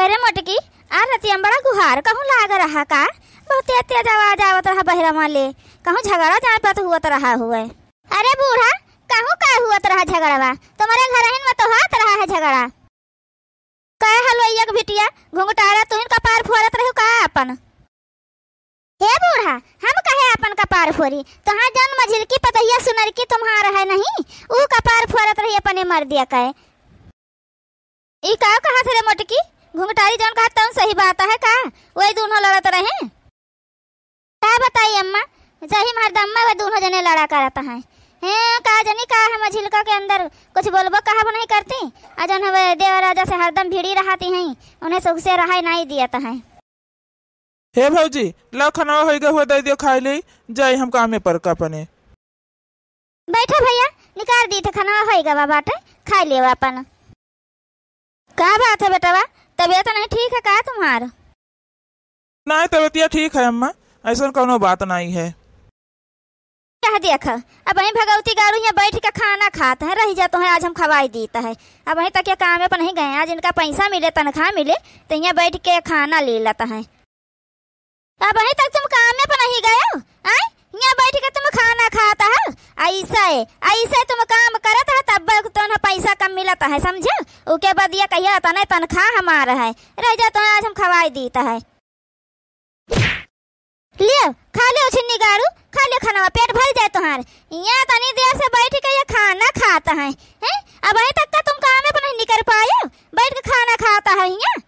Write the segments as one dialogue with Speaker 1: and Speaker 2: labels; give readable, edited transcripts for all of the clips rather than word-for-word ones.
Speaker 1: रे मोटकी आ रतिया बड़ा गुहार कहूँ लाग रहा का। बहुत तेज आवाज आवत रहा बहरा ले। कहूँ झगड़ा जान पात हुआ रहा हुए। अरे बूढ़ा कहूँ का हुआ रहा झगड़वा। तुम्हारे घर में तो हाथ रहा है झगड़ा। कह हलवैया के बिटिया घुंघटारा तुम कपार फोड़त रहो का अपन। हे बूढ़ा हम कहे अपन कपार फोड़ी तहाँ जन्म झिलकी पतैया सुनर की तुम्हारा है नहीं ऊ कपार फोड़त रही अपने मर दिया कहे। ई का कहा थे रे मोटकी घुंघटारी जौन कहा तुम सही बात है का वही दोनों लड़त रहे। क्या बताइए अम्मा सही मर्दम्मा वे दोनों जने लड़ा करता है। का जनी का हम झिलका के अंदर कुछ बोलबो कहा नहीं करती अजन हवे देव राजा से हरदम भिड़ी रहती हैं उन्हें सुख से रहा नहीं दिया है।
Speaker 2: हे भौजी ला खाना होइगा हुआ दे दियो खाई ले जाए हम काम में पर अपने।
Speaker 1: बैठा भैया निकाल दी थे खाना होइगा बाटे खा लियो अपन। क्या बात है बेटा तबीयत नहीं ठीक है का तुम्हार।
Speaker 2: नहीं तबीयत ठीक है अम्मा ऐसा कोनो बात नहीं है।
Speaker 1: क्या देख अब वही भगवती गाड़ू यहाँ बैठ के खाना खाते हैं रह जाते हैं आज हम खवाई देता है। अब वहीं तक काम पे नहीं गए आज इनका पैसा मिले तनख्वाह मिले तो यहाँ बैठ के खाना ले लेता है। अब वहीं तक तुम काम पे नहीं गए हो यहाँ बैठ के तुम खाना खाता है। ऐसे तुम काम करता है तब तुम्हें पैसा कम मिलता है समझे। उसके बाद ये कहिए तने तनख्वाह हमारा है रह जाते हैं आज हम खवाई देता है। लियो खा लियो छिन्नी गाड़ू खा लियो खाना पेट भर जाए तुम्हारे। यहाँ तनी देर से बैठ के ये खाना खाता है अब अभी तक का तुम काम पे नहीं निकल पाए बैठ के खाना खाता है यहाँ।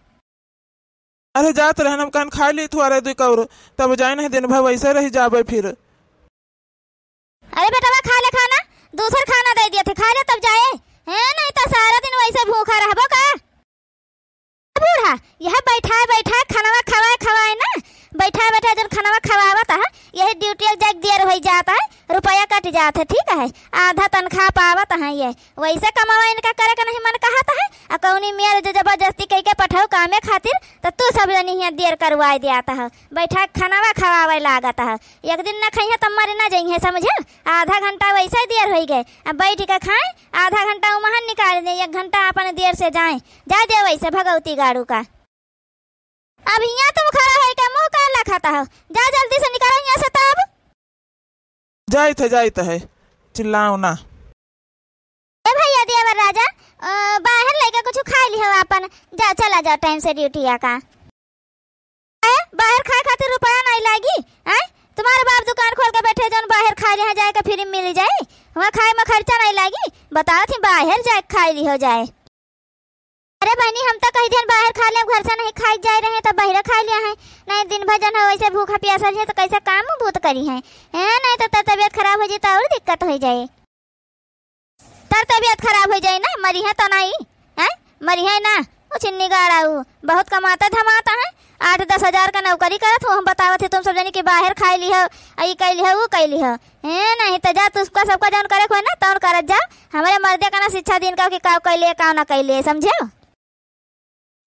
Speaker 2: अरे जात रहना कान खा ली थोड़ा दो कौर तब जाए नहीं दिन भर वैसे रह जाबे फिर।
Speaker 1: अरे बेटा खा ले खाना दूसरा खाना दे दिए थे खा ले तब जाए नहीं तो सारा दिन वैसे भूखा रहबो का। बूढ़ा यह बैठा खाना खवाए ना बैठा जब खाना खवावता है यही ड्यूटी जग देर हो जाता है रुपया कट जाता है ठीक है आधा तनख्वाह पावत है ये वैसे कमावा इनका करे का नहीं मन कहता है अकौनी मेर जो जबरदस्ती कह के पठाओ कामे खातिर तो तू सब जनी यहाँ देर करवाए दियाता है बैठा खाना खवावे लागता है। एक दिन न खाइए तब मरे ना जाइए समझे। आधा घंटा वैसे देर हो गए अब बैठ के खाए आधा घंटा वहाँ निकाल दे 1 घंटा अपन देर से जाए जा दे वैसे भगवती गाड़ू का। अब यहाँ तुम खड़ा है क्या मुँह काला खाता हो जा जल्दी से निकालो यहाँ से तब।
Speaker 2: जाइत है चिल्लाओ ना।
Speaker 1: ए भैया देवर राजा बाहर लेके कुछ खा लियो अपन जा चला जाओ टाइम से ड्यूटी का। बाहर खाए खातिर रुपया नहीं लागी तुम्हारे बाप दुकान खोल के बैठे जौन बाहर खा लिया जाए का फिर मिल जाए वहाँ खाए में खर्चा नहीं लागी बताओ थी बाहर जाए खाई ली हो जाए। अरे बहनी हम तो कहीं दिन बाहर खा लिया घर से नहीं खाई जा रहे हैं तो बाहर खा लिया है नहीं दिन भर जन वैसे भूखा प्यासा है तो कैसे काम भूत करी है नहीं तो तबीयत खराब हो जाए तो और दिक्कत हो जाए। तर तबीयत खराब हो जाए ना मरी है तो नहीं मरी है ना वो चिन्नी गाड़ा बहुत कमाता धमाता है 8-10 हजार का नौकरी करत हो हम बतावत थे तुम सब जनी कि बाहर खाई ली हो आई कैली हो वो कैली हो नहीं तो जा तुझका सबका जौन करे को ना तौन करत जा हमारे मर्दे का ना शिक्षा दिन का कि का कैले का ना कैले समझे।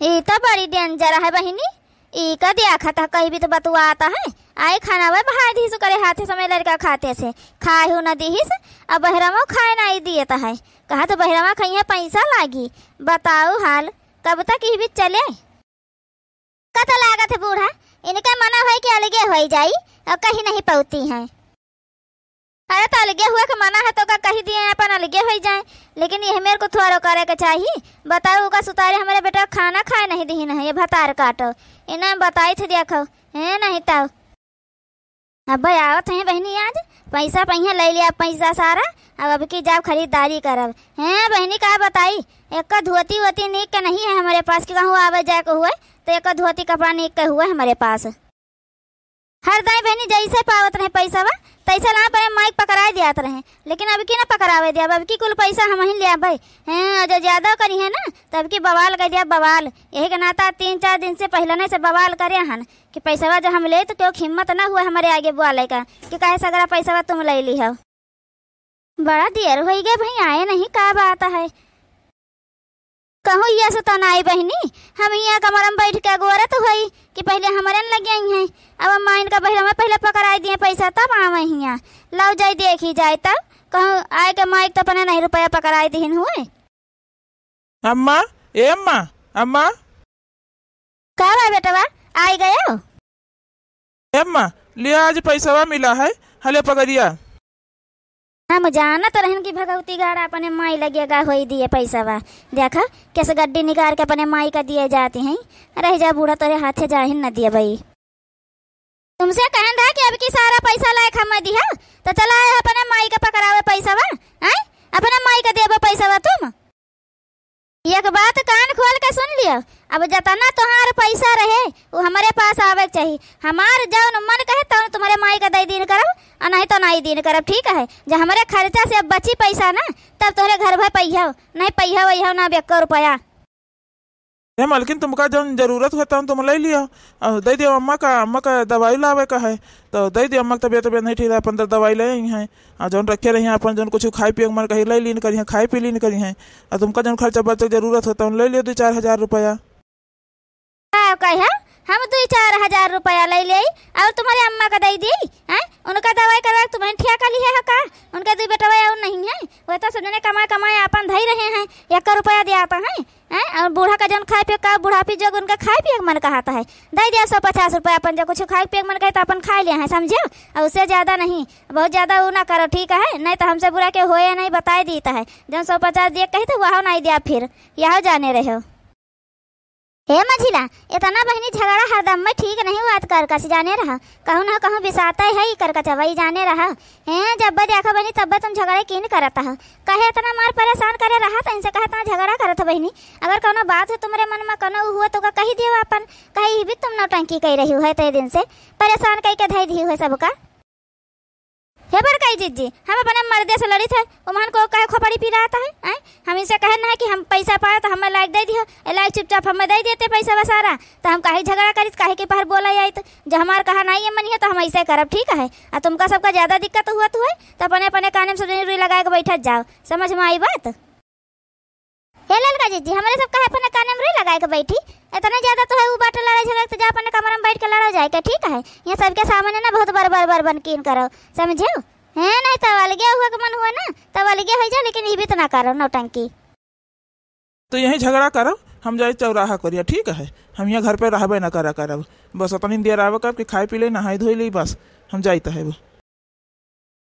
Speaker 1: ये तो बड़ी डेंजर है बहिनी ई का दिया खाता कहीं भी तो बतुआ आता है आई खाना वह बाहर दी करे हाथे समय लड़का खाते से खाए हो न दीहिस अब बहरामा खाए नहीं दिए है कहा तो बहरामा कहीं पैसा लागी बताओ हाल कब तक ये भी चले कत लागत है बूढ़ा इनका मना है कि अलगे हो जाई और कहीं नहीं पहुँचती है। अरे तो अलगे हुआ के मना है तो का कही दिए अपन अलगे हो जाए लेकिन ये मेरे को थोड़ा करे के चाहिए बताओ का सुतारे हमारे बेटा खाना खाए नहीं दी है ये भतार काटो इन्हें बताई थे देखो नहीं तब अब भाई आवत है बहनी आज पैसा पहिया ले लिया पैसा सारा अब की जाब खरीदारी करब बहनी का बताई एक धोती वोती नीक के नहीं है हमारे पास कि कहूँ आवे जाए को हुए तो एक धोती कपड़ा नीक के हुआ हमारे पास हर दाई बहनी जैसे पावत रहे पैसा वा तैसे ला पर माइक पकड़ा दिया रहे लेकिन अब की ना पकड़ावे दिया अब की कुल पैसा हम ही लिया भाई जो ज्यादा करी है ना तब की बवाल कर दिया बवाल यही के नाता 3-4 दिन से पहले नहीं से बवाल करे हन कि पैसा जो हम ले तो क्यों हिम्मत ना हुआ हमारे आगे बुआले का कि कहे सगरा पैसा तुम ले ली हो। बड़ा देर हो गए भाई आए नहीं का बात है कहूँ ये से तो नाई बहनी हम यहाँ कमरम बैठ के गोरत हुई कि पहले हमारे न लगे हैं अब अम्मा इनका बहरा में पहले पकड़ाई दिए पैसा तब आवे यहाँ लो जाए देखी जाए तब कहूँ आए के माइक तो अपने नहीं रुपया पकड़ाई दीन हुए।
Speaker 2: अम्मा ए अम्मा अम्मा
Speaker 1: बेटवा आई गए हो?
Speaker 2: अम्मा लिया आज पैसा मिला है, हले पकड़िया।
Speaker 1: हम जाना तो रहन की भगवती गाड़ा अपने माई लगेगा हो दिए पैसा देखा कैसे गड्डी निकाल के अपने माई का दिए जाते हैं। रह जा बूढ़ा तेरे हाथे जाहिन न दिए भाई। तुमसे कहन था कि अब की सारा पैसा लायक हम दिया तो चला अपने माई का पकड़ावे पैसा अपने माई का देबो पैसा तुम। एक बात कान खोल के सुन लियो, अब जतना तुम्हारे पैसा रहे वो हमारे पास आवे चाहिए। हमार जौन मन कहे तो तुम्हारे माई का दई दिन करब और नहीं तो नहीं दिन करब, ठीक है। जब हमारे खर्चा से अब बची पैसा ना तब तुम्हारे घर भर पैया नहीं पैया वही ना 1 रुपया।
Speaker 2: हे मालकिन तुमका जौन जरूरत होता तुम ले लियो, दे दियो। अम्मा का दवाई लावे का है तो दे दियो। अम्मा तबियत नहीं ठीक है, अपन दवाई ले आई हैं और जौन रखे रही हैं अपन जौन कुछ खाई पिए मन कहीं ले लीन करी हैं, खाई पी लीन करी हैं। और तुमका जौन खर्चा बचे जरूरत होता ले लियो 2-4 हजार रुपया।
Speaker 1: कहा हम 2-4 हजार रुपया ले ले और तुम्हारे अम्मा का दे दी उनका दवाई करवा तुम्हें ठेका लिया है का? उनका 2 बेटवा और नहीं है वो तो सुनने कमाए अपन धई रहे हैं 1 रुपया दिया आता है और बूढ़ा का जन खाए पिए का बुढ़ापी जग उनका खाए पिए मन कहता है दे दिया 150 रुपया। अपन जब कुछ खाए पिए मन कहे तो अपन खा लिया है समझे, और उससे ज्यादा नहीं, बहुत ज्यादा वो ना करो ठीक है, नहीं तो हमसे बुरा के होए नहीं बताए देता है। जब 150 दिए कही तो वह नहीं दिया फिर यह जाने रहे हो। हे मझिला इतना बहनी झगड़ा हरदम में ठीक नहीं हुआ कर कस जाने रहा, कहूँ ना कहूँ बिसाता है कर कचा वही जाने रहा है। जब देखा बहनी तब तुम झगड़े किन करता है, कहे इतना मार परेशान करे रहा तो इनसे कहे तना झगड़ा करत बहनी। अगर कोनो बात है तुम्हारे मन में कोनो हुआ तो कही दियो अपन, कहीं भी तुम नौटंकी कही रही है ते दिन से परेशान कही के धई दी हुए सबका। हे बड़काई जीजी हम अपने मर्दे से लड़ी थे उमान को कहे खोपड़ी पी रहा है हम इनसे कहे ना कि हम पैसा पाए तो हमें लायक दे दियो, लायक चुपचाप हमें दे देते पैसा सारा तो हम काहे झगड़ा करी काहे के बाहर बोला आई तो जो हमार कहा नहीं है मन है तो हम ऐसे करब ठीक है। और तुमका सबका ज्यादा दिक्कत हुआ तो है तो अपने अपने कान में सुनी रुई लगा के बैठत जाओ, समझ में आई बात? हे ललका जीजी हमारे सब कहे अपने कान में रुई लगा के बैठी, इतना ज्यादा तो है वो बात लड़ाई झगड़ा तो जा अपने कमरे में बैठ के लड़ो जाए ठीक है। ये सबके सामने ना बहुत बार बन कीन करो समझे है, नहीं तब अलगे हुआ के मन हुआ ना तब अलगे हो जा, लेकिन ये भी तो ना करो नौटंकी।
Speaker 2: तो यही झगड़ा करो हम जाए चौराहा करिया ठीक है, हम यहाँ घर पे रहबे ना करा करब, बस उतनी देर आवे कब कि खाई पी ले नहाई धोई ली बस हम जाते है।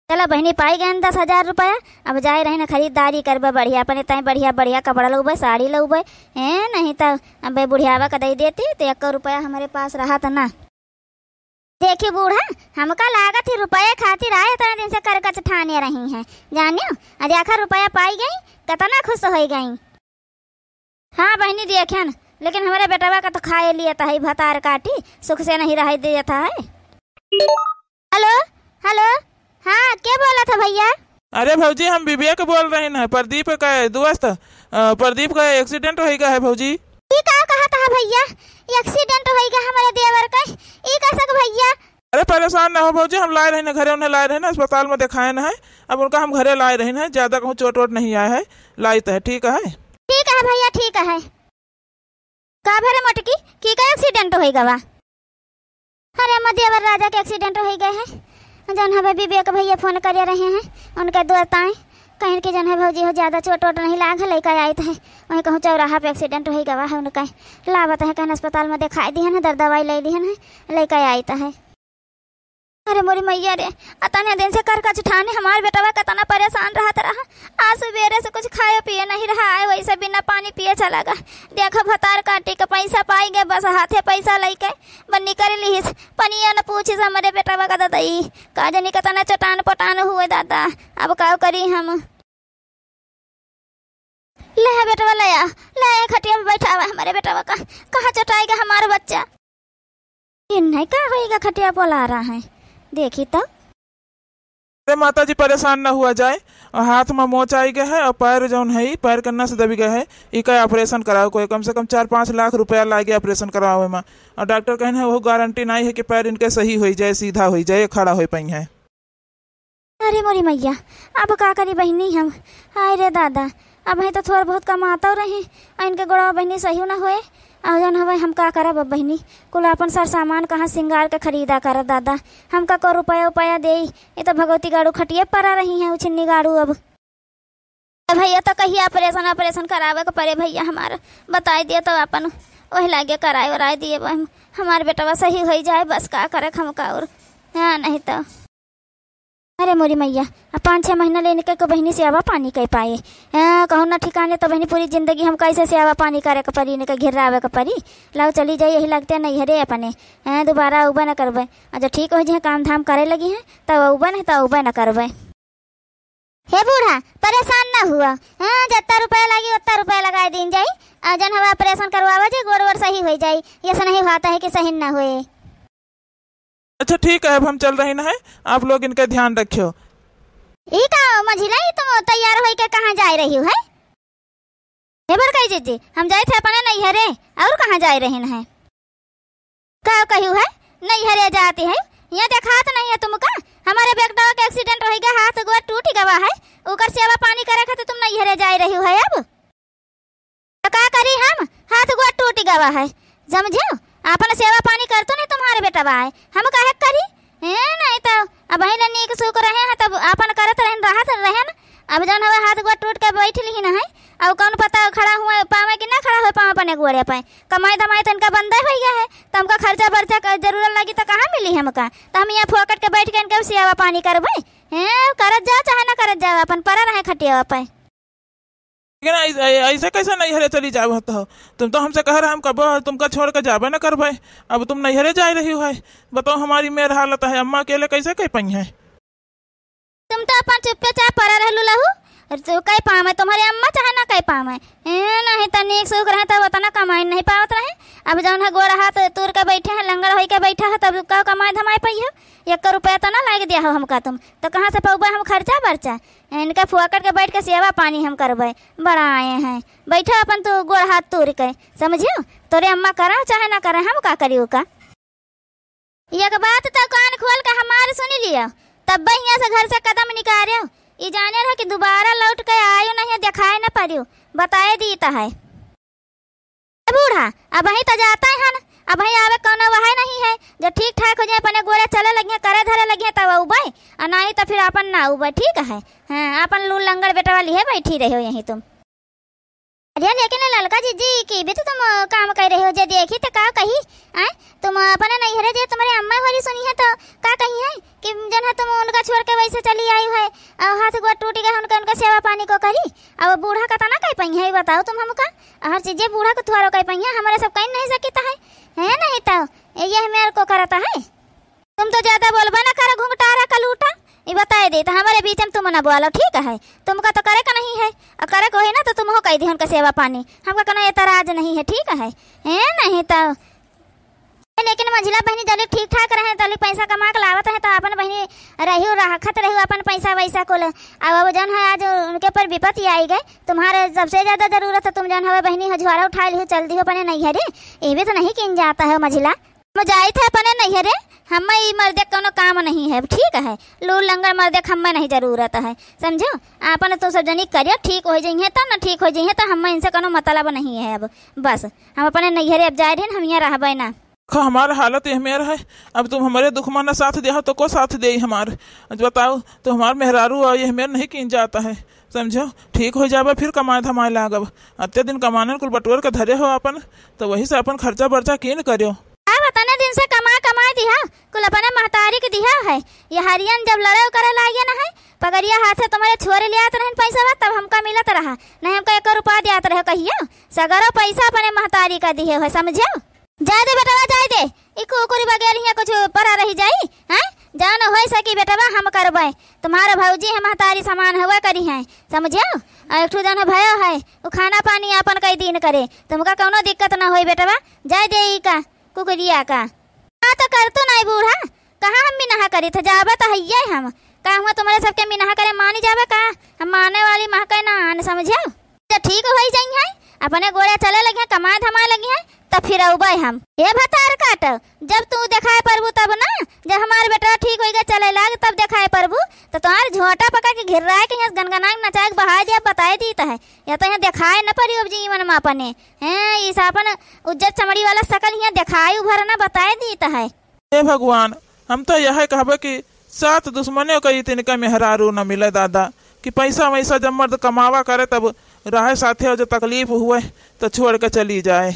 Speaker 1: चलो बहनी पाई गए 10,000 रुपया, अब जाए रहे ना खरीदारी करबे बढ़िया अपने तय बढ़िया कपड़ा लोबे साड़ी लोबे है, नहीं तो अब बुढ़ियावा का दे देती तो 1 रुपया हमारे पास रहा तो ना। देखिए बूढ़ा हमका लागत ही रुपये खातिर आए इतने दिन से करकच ठाने रही हैं जानियो, आज आखिर रुपया पाई गई कितना खुश हो गई। हाँ बहनी देखे न, लेकिन हमारे बेटवा का तो खाए लिए था भतार काटी सुख से नहीं रह दिया था। हेलो हेलो हाँ क्या बोला था भैया?
Speaker 2: अरे भौजी हम विवेक के बोल रहे हैं, प्रदीप का दोस्त प्रदीप का एक्सीडेंट हो गया है भौजी।
Speaker 1: कहा था भैया एक्सीडेंट हो गया हमारे देवर का कैसा भैया?
Speaker 2: अरे परेशान ना हो भौजी, हम लाए रहे ना घरे, उन्हें लाए रहे ना अस्पताल में दिखाए ना है, अब उनका हम घरे लाए रहे ना, ज्यादा कहूँ चोट वोट नहीं आया है, लाई तो है ठीक है।
Speaker 1: ठीक है भैया ठीक है। का भरे मोटकी की का एक्सीडेंट हो गया? अरे देवर राजा के एक्सीडेंट हो गए है, जन है विवेक भैया फोन कर रहे हैं उनके दोस्त आए कहीं के जन है भौजी हो ज्यादा चोट वोट नहीं लाग लेकर आए थे, वहीं कहूँ चौराहा पे एक्सीडेंट हो गया है उनका, लावत है कहीं अस्पताल में दिखाई दी है ना, दर दवाई ले दी है ना लेकर आई है। अरे मोरी मैया रे अतने दिन से कर उठाने हमारे बेटवा कितना परेशान रहा, आज सवेरे से कुछ खाए पिए नहीं रहा है, वैसे बिना पानी पिए चला गया। देखो भतार काटी के पैसा पाई गए बस हाथे पैसा लेके बन्नी कर ली पनिया न पूछी हमारे बेटवा का दादाई का जनी कितना चटान पटान हुए दादा, अब का करी हम। ले बेटवा ले खटिया में बैठा हुआ हमारे बेटवा का, कहाँ चटाएगा हमारा बच्चा? नहीं का होएगा खटिया बोला रहा है देखी तो।
Speaker 2: अरे माता जी परेशान ना हुआ जाए, हाथ में मोच आई गया है और पैर जौन है पैर कन्ना से दबी गया है, इका ऑपरेशन कराओ कोई कम से कम 4-5 लाख रुपया लागे ऑपरेशन करावे में, और डॉक्टर कहने है वो गारंटी नहीं है कि पैर इनके सही हो जाए सीधा हो जाए खड़ा हो पाई है।
Speaker 1: अरे मोरी मैया अब का करी बहनी हम, हाय रे दादा अब है तो थोड़ा बहुत कमाता रहे इनके गोड़ा बहनी सही ना होए, और जन हवे हम का करब अब बहनी कुल अपन सर सामान कहाँ सिंगार के खरीदा करब दादा, हमका को रुपया दे, ये तो भगवती गाड़ू खटिए पड़ा रही है उछन्नी गाड़ू। अब भैया तो कहिए ऑपरेशन करावे को पड़े भैया हमारा बताई दिए तो अपन वही लागे कराए वराए दिए हमारे बेटवा सही हो जाए बस का करे हम का और हाँ नहीं तो अरे मोरी मैया 5-6 महीना लेने के बहनी सेवा पानी कह पाए कहूँ ना ठिकाने तो बहनी पूरी जिंदगी हम कैसे सेवा पानी करे के परी ने घेरा आवे के परी लाओ चली जाए यही लगते नहीं हरे अपने दोबारा उबा न करबे जब ठीक हो जाए काम धाम करे लगी हैं तब उबा नहीं तो उबा न करबे। हे बूढ़ा परेशान ना हुआ जितना रुपया लगी उतना रुपया लगा दिन जाई जन हवा ऑपरेशन करवावा जे गोर वोर सही हो जाई ये से नहीं होता है कि सही ना हुए।
Speaker 2: अच्छा ठीक है अब हम चल रहे हैं आप लोग इनका ध्यान रखियो।
Speaker 1: ई का मझिला ही तुम तैयार हो के कहाँ जा रही हो है हेबर कही जीजी हम जाए थे अपने नैहरे और कहाँ जा रहे हैं का कहू है नैहरे जाती है यहाँ देखात नहीं है तुमका हमारे बेटा का एक्सीडेंट हो गया हाथ गोड़ टूट गवा है उकर सेवा पानी करे खातिर तुम नैहरे जा रही हो है अब तो का करी हम हाथ गोड़ टूट गवा है समझो अपन सेवा पानी कर तो नहीं तुम्हारे बेटा बा हम काहे करी नहीं तो अब वही नीक सुख रहे हैं तब अपन करत रहन राहत रहन अब जन हवे हाथ गोड़ टूट के बैठ ली ना है अब कौन पता खड़ा हुआ पावे कि ना खड़ा हो पावे अपने गोड़े पे कमाई धमाई तो इनका बंदा हो गया है तो हमका खर्चा बर्चा का जरूरत लगी तो कहाँ मिली हमका तो हम यहाँ फोकट के बैठ के इनके सेवा पानी करबे करत जाओ चाहे ना करत जाओ अपन परा रहे खटिया पे
Speaker 2: लेकिन ऐसे कैसे नैहरे चली जाओ तो तुम तो हमसे कह रहे हम कब तुमका छोड़ कर जाबे न कर भाई अब तुम नैहरे जा रही हो है बताओ हमारी मेर हालत है अम्मा अकेले कैसे कह पाई है
Speaker 1: तुम तो अपन चुप्पे चाप परा रहलू लहू तो कह पावे तुम्हारी अम्मा चाहे ना कह पावे नहीं तो नीक सुख रहे तब उतना कमाई नहीं पावत रहे अब जौन है गोड़ हाथ तूर के बैठे हैं लंगड़ हो के बैठा है तब का कमाई धमाई पाई हो 1 रुपया तो ना लग दिया हो हमका तुम तो कहाँ से पौबे हम खर्चा बर्चा इनका फुआकट के बैठ के सेवा पानी हम करबे बड़ा आए हैं बैठा अपन तू गोड़ हाथ तूर के समझियो तोरे अम्मा करा चाहे ना करे हम का करियो का एक बात तो कान खोल के हमारे सुन लियो तब यहाँ से घर से कदम निकालियो ये जाने रहे कि दोबारा लौट के आयो नहीं दिखाए न पारियो बताए दी है बूढ़ा अब वही तो जाता है ना अब वही आवे कौन वह नहीं है जो ठीक ठाक हो जाए अपने गोरे चले लगे करे धरे लगे तब उबे और नहीं तो फिर अपन ना उबे ठीक है हाँ अपन लूल लंगड़ बेटा वाली है बैठी रहे हो यहीं तुम अरे लेकिन ललका जीजी की भी तो तुम काम कर रहे हो जे देखी तो का कही तुम अपने नैहरे जे तुम्हारे अम्मा वाली सुनी है तो का कही है कि जन है तुम उनका छोड़ के वैसे चली आई है और हाथ गोड़ टूट गए उनका सेवा पानी को करी अब बूढ़ा का तना कह पाई है बताओ तुम हमका हर चीजें बूढ़ा को थोड़ा कह पाई है हमारे सब कहीं नहीं सकता है नहीं तो ये मेरे को करता है तुम तो ज्यादा बोलबा ना कर घुंघटारा का लूटा ये बताए दे तो हमारे बीच में तुम ना बोलो ठीक है तुमका तो करे का नहीं है और करे को है ना तो तुम हो कह दी उनका सेवा पानी हमका कहना एतराज नहीं है ठीक है नहीं तो लेकिन मंझिला बहनी जल्दी ठीक ठाक रहे जल्दी पैसा कमा के लावत है तो अपन बहनी रही राखत रही अपन पैसा वैसा को अब जन है आज उनके ऊपर विपत्ति आई गए तुम्हारे सबसे ज्यादा जरूरत है तुम जन है बहनी हजवारा उठा ली चल दी हो अपने नैहरे ये भी तो नहीं किन जाता है मंझिला मैं जाए थे अपने नैहरे हमें ये मर्दे कोनो काम नहीं है ठीक है लूल लंगर मर्दे हमें नहीं जरूरत है समझो अपन तो सब जनी करियो ठीक हो जाइए तो ना ठीक हो जाइए तो हमें इनसे कोनो मतलब नहीं है अब बस हम अपने नैहरे अब जा रहे हम यहाँ रहबे ना
Speaker 2: हमारा हालत ये मेरा है अब तुम हमारे दुख में न साथ दिया तो को साथ दे हमारे बताओ तो हमारे मेहरारू और ये मेरा नहीं किन जाता है समझो ठीक हो जाए फिर कमाए धमाए लागब अत्ते दिन कमाने कुल बटोर के धरे हो अपन तो वही से अपन खर्चा बर्चा किन करियो
Speaker 1: बताने दिन से कमा दिया कुल अपने महतारी के दिया है ये हरियन जब लड़ाई करे लागे ना है पगड़िया हाथे तुम्हारे छोरे ले आते रहे पैसा तब हमका मिलत रहा नहीं हमका 1 रुपया दियात रहे कहियो सगरो पैसा अपने महतारी का दिए है समझो जाए दे बेटा जाए दे ई कुकुरी बगैर यहाँ कुछ परा रही जाई हैं जान हो सकी बेटा हम करबे तुम्हारे भौजी है महतारी समान हुआ करी है समझो एक ठो जन भयो है वो खाना पानी अपन कई दिन करे तुमका कोनो दिक्कत ना होई बेटा जाए दे ई का कुकुरिया का हाँ तो कर तो नहीं बूढ़ा कहाँ हम मिनाहा करी थे जाबे तो है हम का हुआ तुम्हारे सबके मिनाहा करे मानी जाबे का हम माने वाली महके ना आने समझो जब ठीक हो जाई है अपने गोड़े चले लगे कमाए धमाए लगे हैं तब फिर उबे हम ये भतार काट जब तू दिखाए परबू तब ना जब हमारे बेटा ठीक हो गया चले लाग तब दिखाए परबू तो तुम्हारे झोंटा पका के घिर रहा है कि यहाँ गनगना नचा के बहा दिया बताए दी है या तो यहाँ दिखाए न परी अब जीवन में अपने हैं इस अपन उज्जत चमड़ी वाला सकल यहाँ दिखाए उभर न बताए दी है
Speaker 2: हे भगवान हम तो यह कहबे कि 7 दुश्मनों कई तिनका मेहरारू न मिले दादा कि पैसा वैसा जब मर्द कमावा करे तब रहे साथे और जो तकलीफ हुए तो छोड़ के चली जाए।